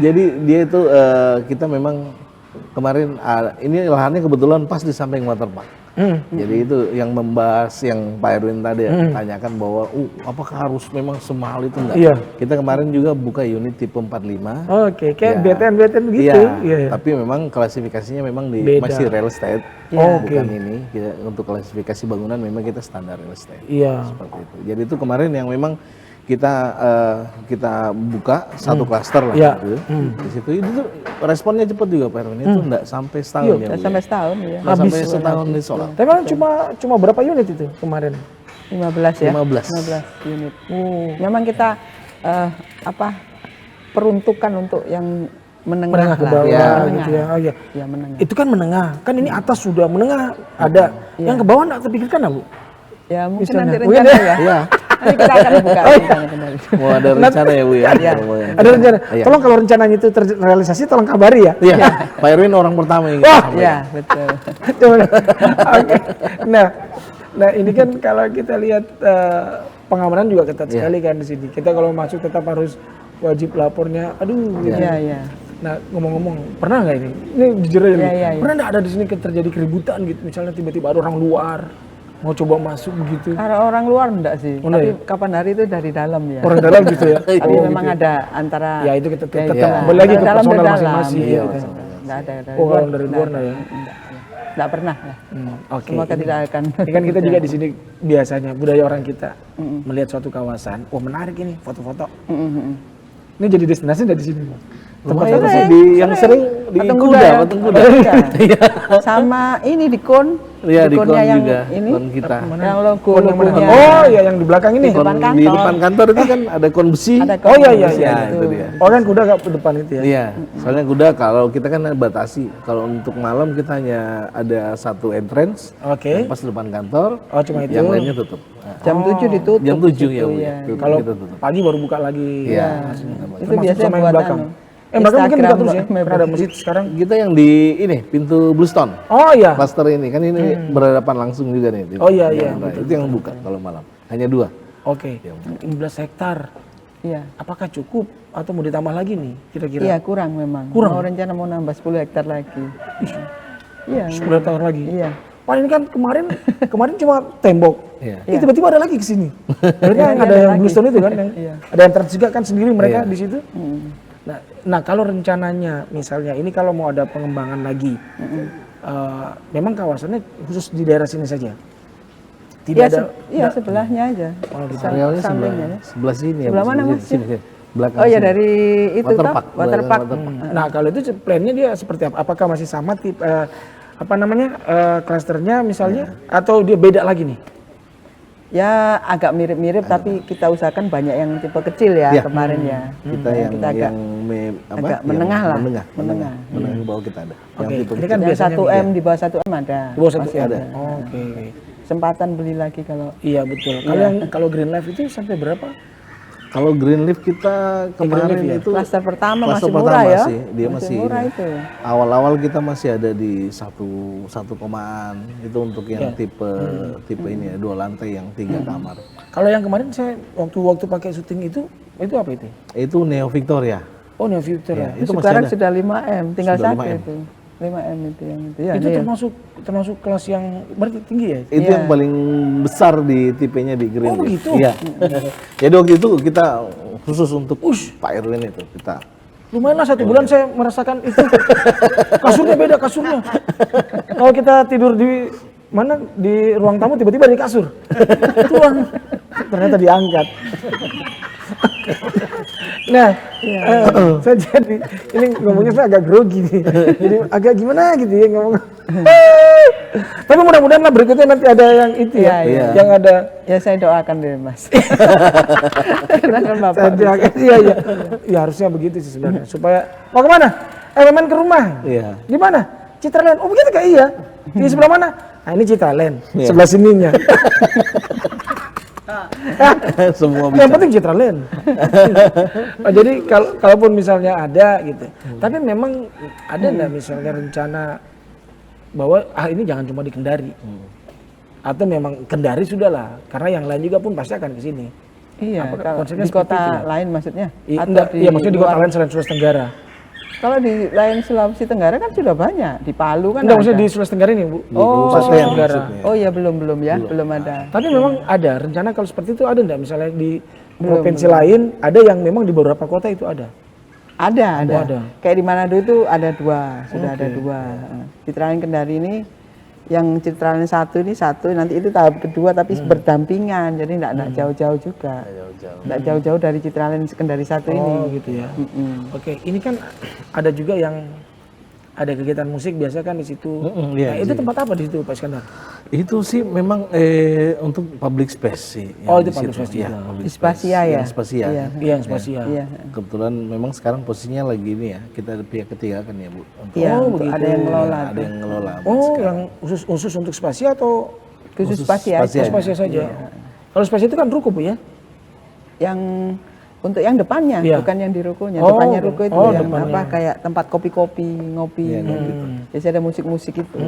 Jadi dia itu kita memang kemarin ini lahannya kebetulan pas di samping waterpark. Jadi itu yang membahas yang Pak Erwin tadi tanyakan bahwa apakah harus memang semahal itu enggak? Iya. Kita kemarin juga buka unit tipe 45. Oke, kayak BTN gitu. Iya. Tapi memang klasifikasinya memang masih real estate. Bukan ini. Untuk klasifikasi bangunan memang kita standar real estate. Iya. Seperti itu. Jadi itu kemarin yang memang kita buka satu klaster lah gitu. Di situ itu responnya cepat juga Pak Erwin. Itu enggak sampai setahun ya. Enggak sampai setahun ya. Enggak sampai setahun di solar. Tapi kan cuma berapa unit itu kemarin? 15 ya. 15 unit. Memang kita peruntukan untuk yang menengah ke lah. bawah gitu ya. Oh iya. Ya menengah. Itu kan menengah. Kan ini atas sudah menengah ada. Yang ke bawah enggak terpikirkan Bu? Ya mungkin Misalnya. nanti rencana ya. Iya. Nanti kita akan buka rencana Kendari. Mau ada rencana ya Bu ya? Ada rencana. Tolong kalau rencananya itu terrealisasi tolong kabari ya. Iya. Pak Erwin orang pertama yang Iya, betul. Oke. Nah ini kan kalau kita lihat pengamanan juga ketat sekali kan di sini. Kita kalau masuk tetap harus wajib lapornya. Aduh. Iya. Nah ngomong-ngomong, pernah nggak ini? Ini jujur aja nih. Iya. Pernah nggak ada di sini terjadi keributan gitu? Misalnya tiba-tiba ada orang luar mau coba masuk begitu? Kalau orang luar enggak sih, tapi kapan hari itu dari dalam ya. Orang dalam gitu ya? Tapi memang ada antara. Ya itu kita tetap kembali lagi ke personal masing-masing. Iya, enggak ada dari luar. Kalau dari luar ya? Enggak pernah. Oke. Semoga tidak akan. Ini kan kita juga di sini biasanya budaya orang kita melihat suatu kawasan, menarik ini foto-foto. Ini jadi destinasi dari sini. Tempat apa sih yang sering di patung kuda. Sama ini di kon. Iya di kon yang juga. Ini, kon kita. Yang logonya. Oh ya yang di belakang ini. Di depan kantor itu kan ada kon besi. Oh iya. Itu dia. Oh kan kuda ke depan itu ya? Iya. Soalnya kuda kalau kita kan batasi. Kalau untuk malam kita hanya ada satu entrance. Oke. Pas depan kantor. Oh cuma itu. Yang lainnya tutup. Jam 7 ditutup. Jam 7 ya Bu. Kalau pagi baru buka lagi. Iya. Itu biasanya buat belakang. Mereka mungkin buka terus ya, ada masjid sekarang. Kita yang di ini, pintu Bluestone. Oh iya. Cluster ini, kan ini berhadapan langsung juga nih. Oh iya. Itu yang buka kalau malam, hanya 2. Oke, 15 hektar. Iya. Apakah cukup atau mau ditambah lagi nih kira-kira? Iya kurang memang. Mau rencana mau nambah 10 hektar lagi. Iya. 10 hektar lagi? Iya. Wah ini kan kemarin cuma tembok. Iya. Tiba-tiba ada lagi ke sini. Berarti ada yang Bluestone itu kan, ada yang trans juga kan sendiri mereka di situ. Nah kalau rencananya misalnya ini kalau mau ada pengembangan lagi, memang kawasannya khusus di daerah sini saja? Tidak ada? Iya sebelahnya aja. Arealnya sebelah sini ya. Sebelah mana Mas? Sini. belakang. Oh ya sini. dari itu toh, Waterpark, waterpark. waterpark. Nah kalau itu plannya dia seperti apa? Apakah masih sama tipe apa namanya klasternya misalnya atau dia beda lagi nih? Ya agak mirip-mirip tapi kita usahakan banyak yang tipe kecil ya Ya. kemarin ya. Kita Ya, yang kita agak agak menengah lah. menengah di bawah kita ada. Oke, Yang tipe ini kan yang biasanya 1M di bawah 1M ada. di bawah satu Masih ada. ada. Oke. Kesempatan beli lagi kalau Iya betul. Kalau yang kalau Green Life itu sampai berapa? Kalau Green Leaf kita kemarin Leaf ya? itu klaster pertama klaster masih murah pertama ya. sih, dia masih murah ini. itu. Awal-awal kita masih ada di satu komaan itu untuk yang tipe ini ya, 2 lantai yang 3 kamar. Kalau yang kemarin saya waktu pakai syuting itu apa itu? Itu Neo Victoria. Oh Neo Future ya. Itu masih Sekarang ada. sudah 5M, tinggal Sudah 1 5M. itu. 5M itu yang itu ya. Itu iya. termasuk kelas yang berarti tinggi ya? Itu yang paling besar di tipenya di Green Oh, Leaf. begitu? Iya. Jadi waktu itu kita khusus untuk Pak Erwin itu kita. Lumayan lah 1 bulan saya merasakan itu. Kasurnya beda kasurnya. Kalau kita tidur di mana di ruang tamu tiba-tiba di kasur. Tuang. Ternyata diangkat. Nah, saya jadi ini ngomongnya saya agak grogi nih. Jadi agak gimana gitu ya ngomong. Tapi mudah-mudahan lah berikutnya nanti ada yang itu ya, Iya, iya. yang ada. Ya saya doakan deh Mas. Karena kan Bapak Saya doakan, iya iya. Ya harusnya begitu sih sebenarnya. Supaya mau kemana? Main ke rumah. Iya. Di mana? Citraland. Oh begitu kak iya. Di sebelah mana? Nah ini Citraland. Iya. Sebelah sininya. Semua Yang bisa. penting Citraland. Oh, jadi kalaupun misalnya ada gitu. Tapi memang ada nggak misalnya rencana bahwa ini jangan cuma di Kendari. Atau memang Kendari sudahlah, karena yang lain juga pun pasti akan ke sini. Iya, Apakah kalau konsepnya di seperti kota itu ya? lain maksudnya? Iya maksudnya di kota lain selain Sulawesi Tenggara. Kalau di lain Sulawesi Tenggara kan sudah banyak. Di Palu kan Enggak, maksudnya ada. di Sulawesi Tenggara ini, Bu. Di Oh, Kabupaten Sulawesi Tenggara. maksudnya. Oh iya belum ya, belum ada. Tapi memang ada rencana kalau seperti itu ada enggak misalnya di provinsi lain ada yang memang di beberapa kota itu ada. Ada. ada. Kayak di Manado itu ada 2, sudah ada 2. Citraland Kendari ini yang Citraland 1 ini 1, nanti itu tahap kedua tapi berdampingan. Jadi enggak jauh-jauh juga. Enggak jauh-jauh dari Citraland Kendari 1 ini. Oh gitu ya. Oke, ini kan ada juga yang ada kegiatan musik biasa kan di situ. iya, Nah, itu tempat apa di situ Pak Iskandar? Itu sih memang untuk public space sih. Oh, yang itu di public situ. space Iya, juga. public Di Spasia ya? Yang Spasia. Iya. Iya, yang spasial. Iya. Kebetulan memang sekarang posisinya lagi ini ya, kita ada pihak ketiga kan ya Bu. Untuk, Iya, Oh, untuk begitu. ada yang ngelola. ada yang ngelola. Oh, yang khusus untuk spasial atau Khusus khusus Spasia. Spasia. oh, spasial saja? Kalau spasial itu kan ruko Bu ya? Yang untuk yang depannya, Iya. bukan yang di rukonya. Oh, Depannya ruko itu oh, yang depannya. apa kayak tempat kopi-kopi, ngopi. Iya, ngopi. Biasanya ada musik-musik itu.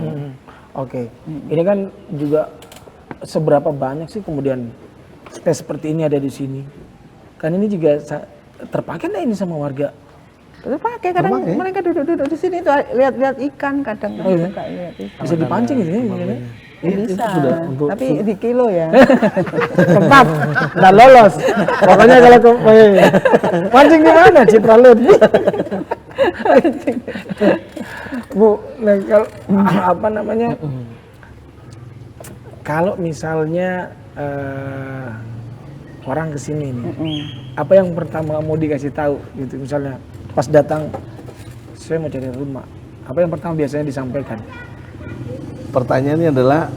Oke, ini kan juga seberapa banyak sih kemudian space seperti ini ada di sini? Kan ini juga terpakai nggak ini sama warga? Terus pakai kadang mereka duduk-duduk di sini tuh lihat-lihat ikan kadang Oh, iya? suka lihat ikan. Bisa dipancing gitu ya? Ini? Bisa, untuk- tapi di kilo ya. Tempat, nggak lolos. Pokoknya kalau ke pancing di mana? Citraland. Bu, nah, kalau apa namanya? Kalau misalnya orang kesini nih, apa yang pertama mau dikasih tahu gitu? Misalnya pas datang, saya mau cari rumah. Apa yang pertama biasanya disampaikan? Pertanyaannya adalah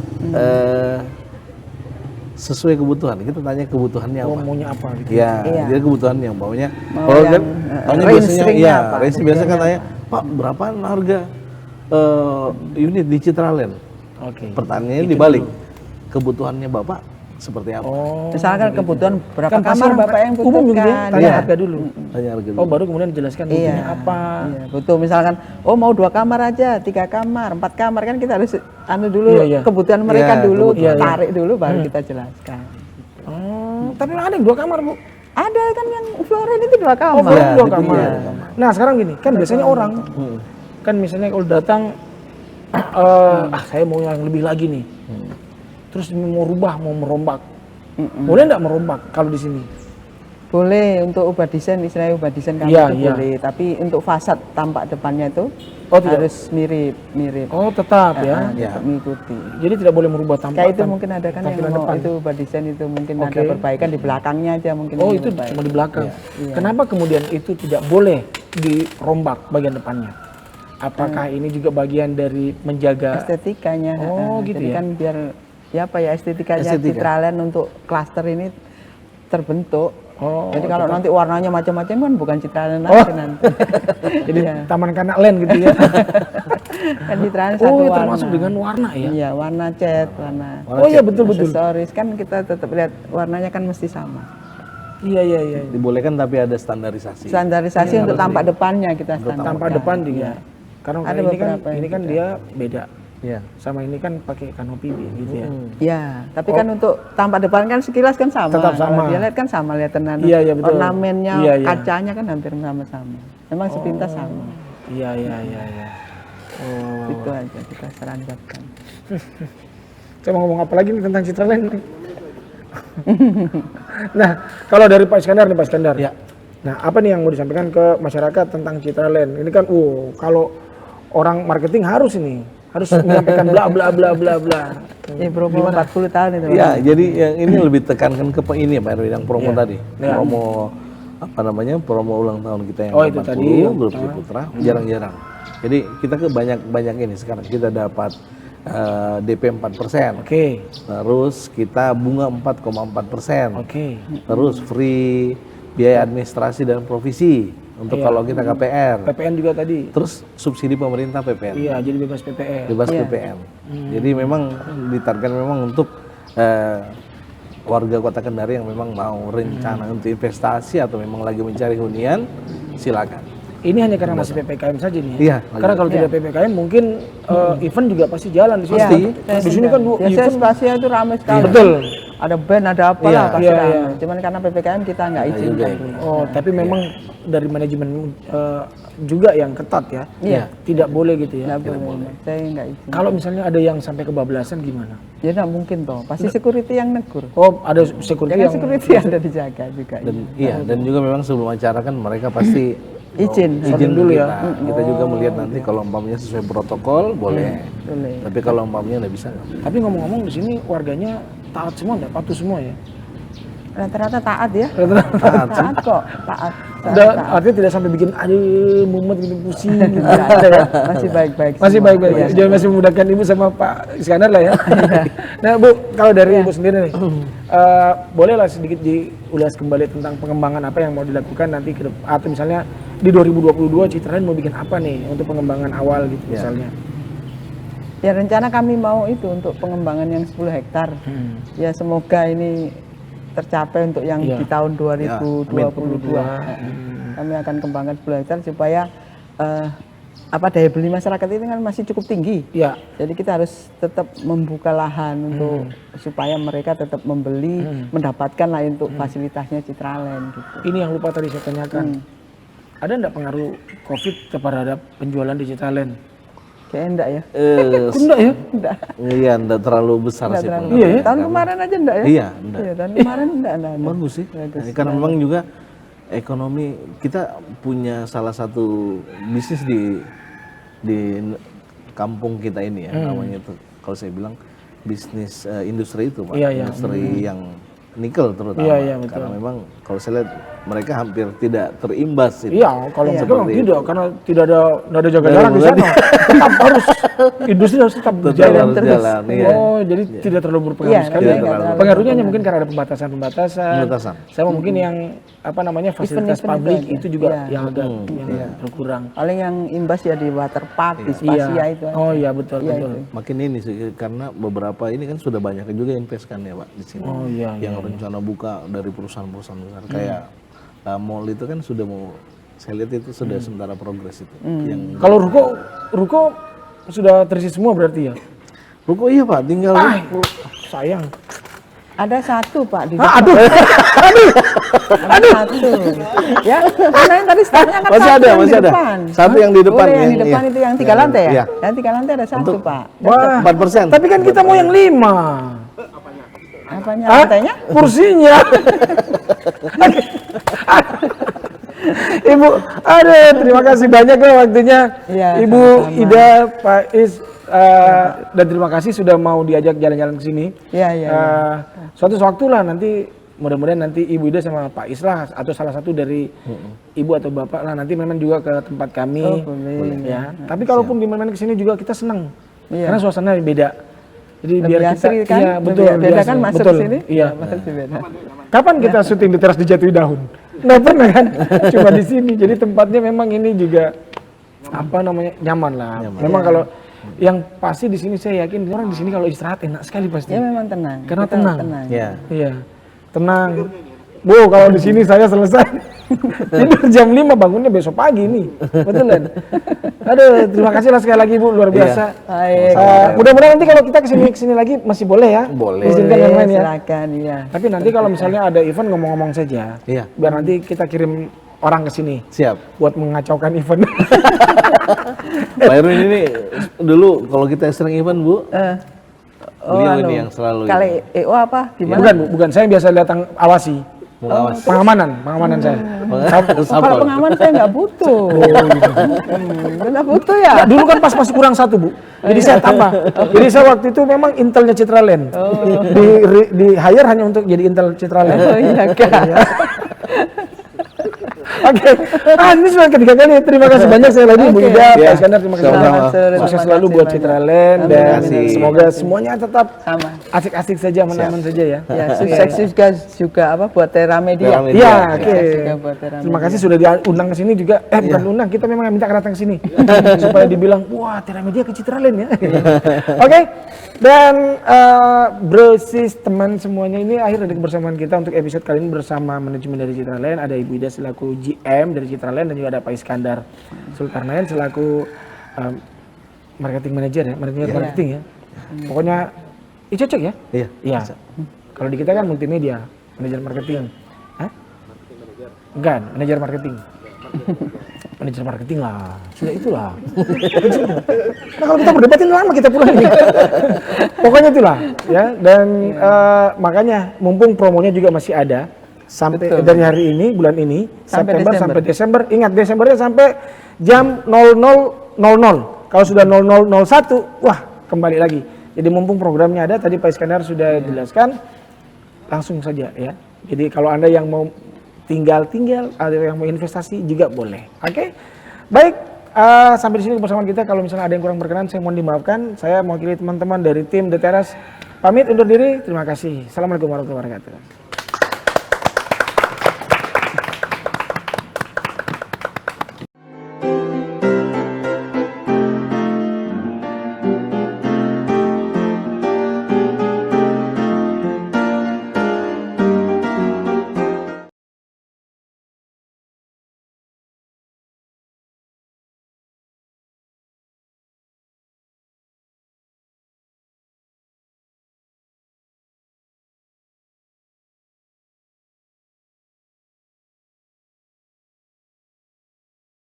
sesuai kebutuhan. Kita tanya kebutuhannya Oh, apa. maunya apa gitu? Ya, Iya. jadi kebutuhannya umpamanya. Mau Kalau yang, kan tanya range biasanya, ringnya ya, apa? range biasa kan tanya, Pak berapaan harga unit di Citraland? Oke. Pertanyaannya dibalik, kebutuhannya Bapak seperti apa? Oh, Misalkan kebutuhan berapa Kan pasti kamar orang Bapak yang umum gitu ya, butuhkan. tanya Iya. harga dulu. Tanya harga dulu. Oh, baru kemudian dijelaskan butuhnya apa. Iya, betul. Misalkan, oh mau 2 kamar aja, 3 kamar, 4 kamar kan kita harus anu dulu Iya, iya. kebutuhan mereka Iya, dulu, kebutuhan. tarik dulu baru kita jelaskan. Oh, tapi ada yang 2 kamar, Bu. Ada kan yang Floren itu 2 Oh, kamar. belum Iya, 2 itu kamar. iya. Nah, sekarang gini, kan biasanya orang kan misalnya kalau datang saya mau yang lebih lagi nih. Terus mau rubah, mau merombak. Boleh nggak merombak kalau di sini? Boleh untuk ubah desain, istilahnya ubah desain kami Iya, itu iya. boleh. Tapi untuk fasad tampak depannya itu Oh, tidak. harus mirip. Oh, tetap ya. Tetap mengikuti. Jadi tidak boleh merubah Kayak itu tampakan. mungkin ada kan yang tampilan mau depan. itu ubah desain itu mungkin Oke. ada perbaikan di belakangnya aja mungkin. Oh, yang itu diperbaiki. cuma di belakang. Iya. Kenapa kemudian itu tidak boleh dirombak bagian depannya? Apakah ini juga bagian dari menjaga? Estetikanya. Oh, gitu Jadi ya. kan biar ya apa ya estetikanya Estetika. Citraland untuk klaster ini terbentuk. Oh, Jadi kalau nanti warnanya macam-macam kan bukan Citraland Oh. lagi nanti. Jadi Iya. Taman Kanak Land gitu ya. Kan Citraland satu Oh, warna. termasuk dengan warna ya. Iya, warna cat, warna. Oh iya betul. Aksesoris kan kita tetap lihat warnanya kan mesti sama. Iya. Dibolehkan tapi ada standarisasi. Standarisasi untuk tampak depannya kita standar. Tanpa depan juga. Karena Ada ini kan beberapa yang ini kan dia beda. Iya. Sama ini kan pakai kanopi gitu ya. Ya, tapi kan untuk tampak depan kan sekilas kan sama. Tetap sama. Kalau dia lihat kan sama, lihat Iya, betul. ornamennya, Iya, iya. kacanya kan hampir sama-sama. Memang sepintas sama. Iya. Oh. Itu aja kita seranjapkan. Saya mau ngomong apa lagi nih tentang Citraland nih? Nah, kalau dari Pak Iskandar nih Pak Iskandar. Ya. Nah, apa nih yang mau disampaikan ke masyarakat tentang Citraland? Ini kan, kalau orang marketing harus menyampaikan bla bla bla bla bla. Ini promo 40 tahun itu. Iya, jadi yang ini lebih tekankan ke ini Pak Erwin yang promo Iya. tadi. Iya. Promo promo ulang tahun kita yang Oh, itu 40, tadi. Grup Ciputra, jarang-jarang. Jadi kita ke banyak ini sekarang kita dapat DP 4%. Oke. Terus kita bunga 4,4%. Oke. Terus free biaya administrasi dan provisi untuk Iya. kalau kita KPR. PPN juga tadi. Terus subsidi pemerintah PPN. Iya, jadi bebas PPN. Bebas PPN. Jadi memang ditargetkan memang untuk warga Kota Kendari yang memang mau rencana untuk investasi atau memang lagi mencari hunian, silakan. Ini hanya karena masih PPKM saja nih. Iya, Karena kalau tidak PPKM mungkin event juga pasti jalan di sini. Iya, Di sini kan biasanya event. Spasia itu ramai sekali. Betul. Ada band, ada apalah Iya, pasti iya, ramai. iya. Cuman karena PPKM kita nggak izinkan. Oh, tapi memang dari manajemen juga yang ketat ya. Iya. Tidak boleh gitu ya. Nggak boleh. Saya nggak izin. Kalau misalnya ada yang sampai kebablasan gimana? Ya nggak mungkin toh. Pasti security yang negur. Oh, ada security Jangan yang security ada dijaga juga. Dan dan juga memang sebelum acara kan mereka pasti Izin. izin dulu dulu ya. Kita juga melihat nanti kalau umpamanya sesuai protokol boleh. Boleh. Tapi kalau umpamanya nggak bisa nggak. Tapi ngomong-ngomong di sini warganya taat semua, enggak patuh semua ya? Rata-rata taat ya. Taat sih. Taat kok, taat. Artinya tidak sampai bikin aduh mumet gitu pusing gitu. Nggak ada ya. Masih baik-baik. Masih semua. baik-baik. Iya. Jadi masih memudahkan Ibu sama Pak Iskandar lah ya. Nah, Bu, kalau dari Ibu sendiri nih, bolehlah sedikit diulas kembali tentang pengembangan apa yang mau dilakukan nanti ke depan, atau misalnya di 2022 Citraland mau bikin apa nih untuk pengembangan awal gitu misalnya. Ya rencana kami mau itu untuk pengembangan yang 10 hektar. Ya semoga ini tercapai untuk yang Iya. di tahun 2022. Hmm. Kami akan kembangkan 10 hektar supaya daya beli masyarakat ini kan masih cukup tinggi. Ya, Jadi kita harus tetap membuka lahan untuk supaya mereka tetap membeli, mendapatkan lah untuk fasilitasnya Citraland gitu. ini yang lupa tadi saya tanyakan. Ada enggak pengaruh COVID terhadap penjualan di Citraland? Kayaknya enggak ya? Enggak ya? Enggak. Iya, enggak terlalu besar Enggak sih. terlalu. pengaruhnya. Iya ya? Tahun kemarin aja enggak ya? Iya, enggak. Iya, tahun kemarin enggak. Bagus sih. Bagus. Karena memang juga ekonomi kita punya salah satu bisnis di kampung kita ini ya, namanya itu kalau saya bilang bisnis industri itu Pak. Iya, iya. Industri yang nikel terutama. Iya, iya, betul. Karena memang kalau saya lihat mereka hampir tidak terimbas itu. Iya, kalau mereka Seperti tidak, itu. karena tidak ada jaga Tidak jarak di ada sana. Tetap harus industri harus tetap Tetap berjalan harus terus. jalan, iya. Oh, jadi tidak terlalu berpengaruh Iya, sekali. tidak ya. terlalu Pengaruhnya hanya mungkin karena ada pembatasan-pembatasan. Pembatasan. Sama mungkin yang mungkin fasilitas Event-event publik itu aja. itu juga Iya. yang agak yang berkurang. Paling yang imbas ya di water park, di Spasia itu aja. Oh iya betul Iya, betul. itu. Makin ini sih karena beberapa ini kan sudah banyak juga invest kan ya Pak di sini. Oh iya. Yang rencana buka dari perusahaan-perusahaan besar kayak mall itu kan sudah mau saya lihat itu sudah sementara progres itu. Yang Kalau ruko sudah terisi semua berarti ya? ruko iya Pak, tinggal Sayang. Ada satu Pak di Ah, depan. aduh. Ada satu. Ya, karena yang tadi startnya kan Masih satu ada, yang di masih ada. depan. Satu yang di depan, Boleh, yang yang- di depan iya. itu yang 3 lantai ya? Iya. Yang 3 lantai ada satu Pak. Wah, 4%. tapi kan kita mau yang 5. Apanya Hah? lantainya? Kursinya. Ibu, aduh, terima kasih banyak ya waktunya. Iya, Ibu sama-sama. Ida, Pak Is, dan terima kasih sudah mau diajak jalan-jalan ke sini. Iya, iya. Suatu waktu lah nanti, mudah-mudahan nanti Ibu Ida sama Pak Is lah, atau salah satu dari Ibu atau Bapak lah, nanti memang juga ke tempat kami. Oh, boleh. Ya. Tapi kalaupun di mana ke sini juga kita senang, Iya. karena suasana beda. Jadi Lebih biar kita, asri kan? iya betul, Lebih beda lebih kan asri. masuk Betul, ke sini? iya. Masuk beda. Kapan kita syuting di teras dijatuhi daun? Nggak pernah kan? Cuma di sini. Jadi tempatnya memang ini juga apa namanya nyaman lah. Memang kalau yang pasti di sini saya yakin orang di sini kalau istirahat enak sekali pasti. Ya memang tenang. Karena Kita tenang. Ya. Iya, tenang. Bu, kalau di sini saya selesai tidur jam 5 bangunnya besok pagi nih, betulan. Aduh, terima kasih lah sekali lagi Bu, luar biasa. Baik. Mudah-mudahan nanti kalau kita kesini lagi masih boleh ya. Boleh. Izinkan yang lain ya. Silakan, iya. Tapi nanti kalau misalnya ada event ngomong-ngomong saja, Iya. biar nanti kita kirim orang ke sini Siap. buat mengacaukan event. Pak Irwin ini dulu kalau kita sering event Bu, beliau ini yang selalu Kali EO apa? Gimana? Bukan, Bu, bukan. Saya biasa datang awasi. mengawasi. Pengamanan saya. Oh, kalau pengaman saya nggak butuh. Nggak butuh ya? Nah, dulu kan pas masih kurang satu Bu, jadi saya tambah. Jadi saya waktu itu memang intelnya Citraland, di hire hanya untuk jadi intel Citraland. Oh iya kan. Oke, ini sudah ketiga kali. Terima kasih banyak sekali lagi Bu Ida, Pak Ya. Iskandar, terima kasih Sama-sama. banyak. Terima Sukses kasih selalu buat banyak. Citraland Amin, dan amin. semoga semuanya tetap Sama. asik-asik saja, aman-aman saja ya. Ya, sukses juga apa buat Tera Media. Tera Media. Iya, Ya. oke. Sukses juga buat Tera Terima Media. kasih sudah diundang ke sini juga. Bukan undang, kita memang minta datang ke sini supaya dibilang, wah Tera Media ke Citraland ya. Oke, dan bro sis teman semuanya, ini akhir dari kebersamaan kita untuk episode kali ini bersama manajemen dari Citraland. Ada Ibu Ida selaku GM dari Citraland dan juga ada Pak Iskandar Zulkarnain selaku marketing manager ya, marketing ya. Pokoknya cocok ya. Iya. Iya. Kalau di kita kan multimedia, manajer marketing. Hah? Enggak, manajer marketing. Manajer marketing lah. Sudah itulah. Nah, kalau kita berdebatin lama kita pulang ini. Pokoknya itulah ya, dan makanya mumpung promonya juga masih ada sampai dari hari ini, bulan ini, Sampai September Desember. sampai Desember. Ingat Desembernya sampai jam 00.00. Kalau sudah 00.01, wah kembali lagi. Jadi mumpung programnya ada, tadi Pak Iskandar sudah jelaskan, langsung saja ya. Jadi kalau Anda yang mau tinggal, ada yang mau investasi juga boleh. Oke? Baik, sampai di sini kebersamaan kita. Kalau misalnya ada yang kurang berkenan, saya mohon dimaafkan. Saya mewakili teman-teman dari tim The Terrace pamit undur diri. Terima kasih. Assalamualaikum warahmatullahi wabarakatuh.